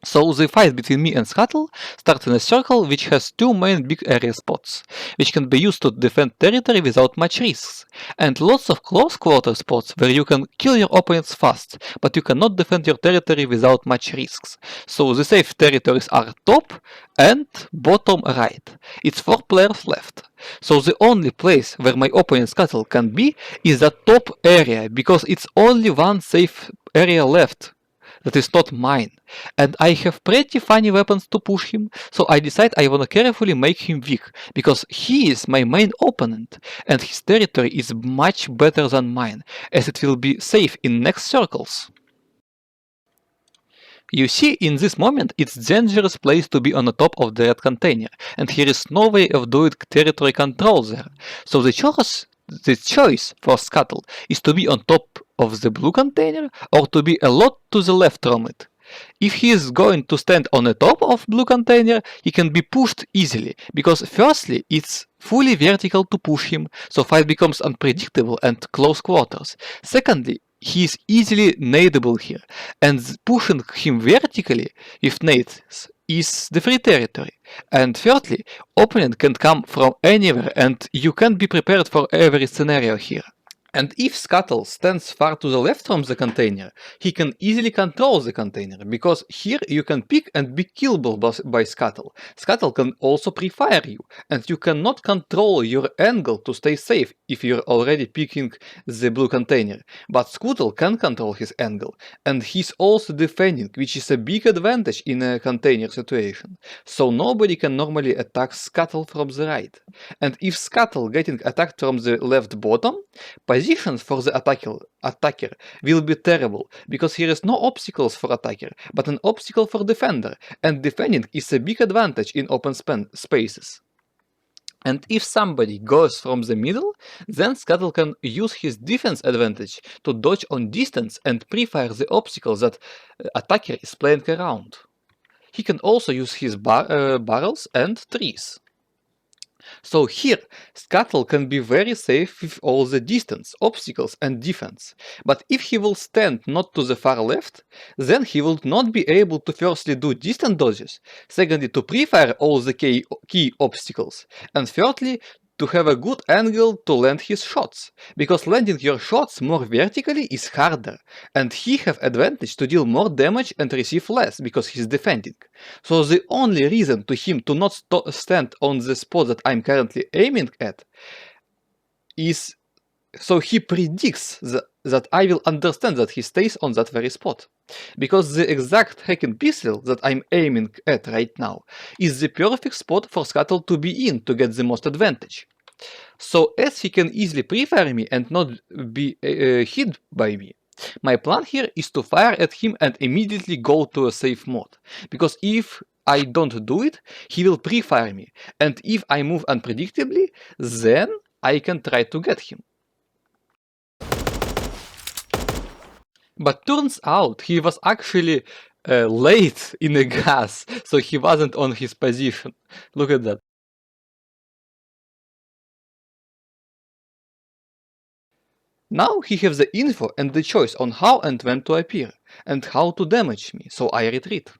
So the fight between me and Scuttle starts in a circle which has two main big area spots, which can be used to defend territory without much risks, and lots of close quarter spots where you can kill your opponents fast, but you cannot defend your territory without much risks. So the safe territories are top and bottom right. It's 4 players left. So the only place where my opponent's Scuttle can be is the top area, because it's only one safe area left that is not mine, and I have pretty funny weapons to push him, so I decide I wanna carefully make him weak, because he is my main opponent, and his territory is much better than mine, as it will be safe in next circles. You see, in this moment, it's dangerous place to be on the top of the red container, and here is no way of doing territory control there. So the choice for Scuttle is to be on top of the blue container or to be a lot to the left from it. If he is going to stand on the top of blue container, he can be pushed easily, because firstly, it's fully vertical to push him, so fight becomes unpredictable and close quarters. Secondly, he is easily nadeable here, and pushing him vertically with nades is the free territory. And thirdly, opponent can come from anywhere and you can be prepared for every scenario here. And if Scuttle stands far to the left from the container, he can easily control the container, because here you can pick and be killable by Scuttle. Scuttle can also pre-fire you, and you cannot control your angle to stay safe if you're already picking the blue container. But Scuttle can control his angle, and he's also defending, which is a big advantage in a container situation. So nobody can normally attack Scuttle from the right. And if Scuttle getting attacked from the left bottom, positions for the attacker will be terrible, because here is no obstacles for attacker, but an obstacle for defender, and defending is a big advantage in open spaces. And if somebody goes from the middle, then Scuttle can use his defense advantage to dodge on distance and pre-fire the obstacles that attacker is playing around. He can also use his barrels and trees. So here, Scuttle can be very safe with all the distance, obstacles and defense, but if he will stand not to the far left, then he will not be able to firstly do distant dodges, secondly to pre-fire all the key obstacles, and thirdly to have a good angle to land his shots, because landing your shots more vertically is harder, and he have advantage to deal more damage and receive less, because he's defending. So the only reason to him to not stand on the spot that I'm currently aiming at is so he predicts that I will understand that he stays on that very spot. Because the exact hacking pistol that I'm aiming at right now is the perfect spot for Scuttle to be in to get the most advantage. So as he can easily pre-fire me and not be hit by me, my plan here is to fire at him and immediately go to a safe mode. Because if I don't do it, he will pre-fire me, and if I move unpredictably, then I can try to get him. But turns out he was actually late in a gas, so he wasn't on his position. Look at that. Now he has the info and the choice on how and when to appear, and how to damage me, so I retreat.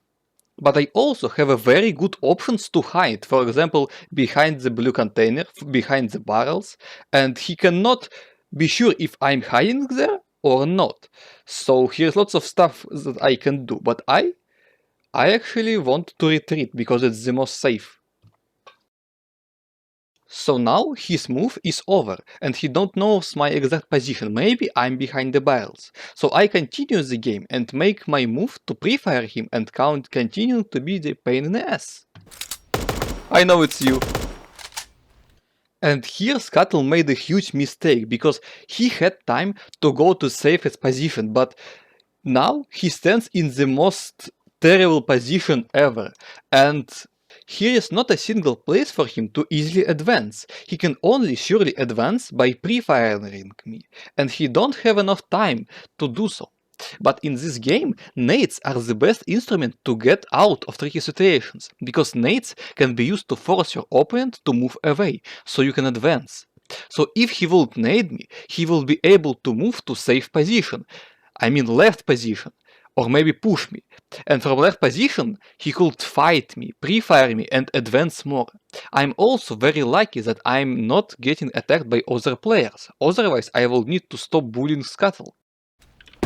But I also have a very good options to hide, for example, behind the blue container, behind the barrels, and he cannot be sure if I'm hiding there or not. So here's lots of stuff that I can do, but I actually want to retreat because it's the most safe. So now his move is over, and he don't knows my exact position. Maybe I'm behind the barrels. So I continue the game and make my move to pre-fire him and continue to be the pain in the ass. I know it's you. And here Scuttle made a huge mistake, because he had time to go to safest position, but now he stands in the most terrible position ever, and here is not a single place for him to easily advance. He can only surely advance by pre-firing me, and he don't have enough time to do so. But in this game, nades are the best instrument to get out of tricky situations, because nades can be used to force your opponent to move away, so you can advance. So if he will nade me, he will be able to move to safe position, I mean left position, or maybe push me. And from left position, he could fight me, pre-fire me, and advance more. I'm also very lucky that I'm not getting attacked by other players, otherwise I will need to stop bullying Scuttle.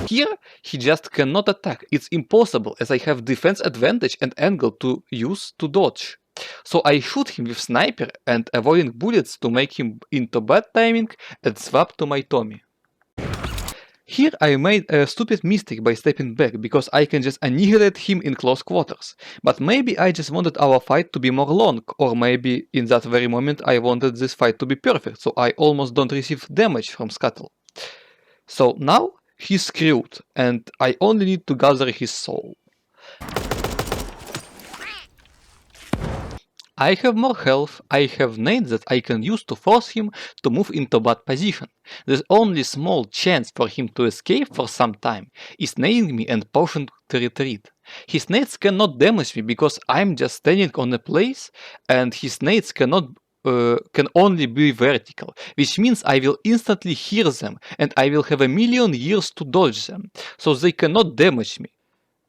Here, he just cannot attack, it's impossible as I have defense advantage and angle to use to dodge. So I shoot him with sniper and avoiding bullets to make him into bad timing and swap to my Tommy. Here I made a stupid mistake by stepping back, because I can just annihilate him in close quarters. But maybe I just wanted our fight to be more long, or maybe in that very moment I wanted this fight to be perfect, so I almost don't receive damage from Scuttle. So now he's screwed, and I only need to gather his soul. I have more health, I have nades that I can use to force him to move into bad position. There's only small chance for him to escape for some time, is nading me and potion to retreat. His nades cannot damage me because I'm just standing on a place, and his nades can only be vertical, which means I will instantly hear them and I will have a million years to dodge them, so they cannot damage me.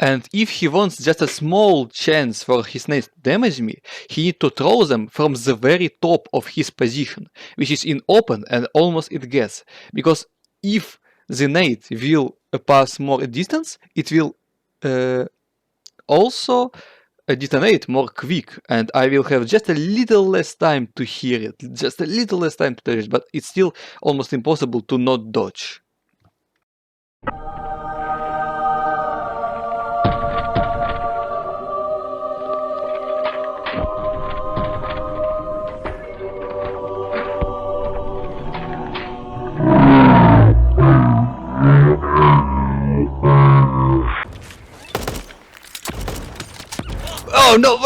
And if he wants just a small chance for his nades to damage me, he needs to throw them from the very top of his position, which is in open and almost it gets. Because if the nade will pass more distance, it will also detonate more quick, and I will have just a little less time to hear it, just a little less time to dodge it, but it's still almost impossible to not dodge. Oh no,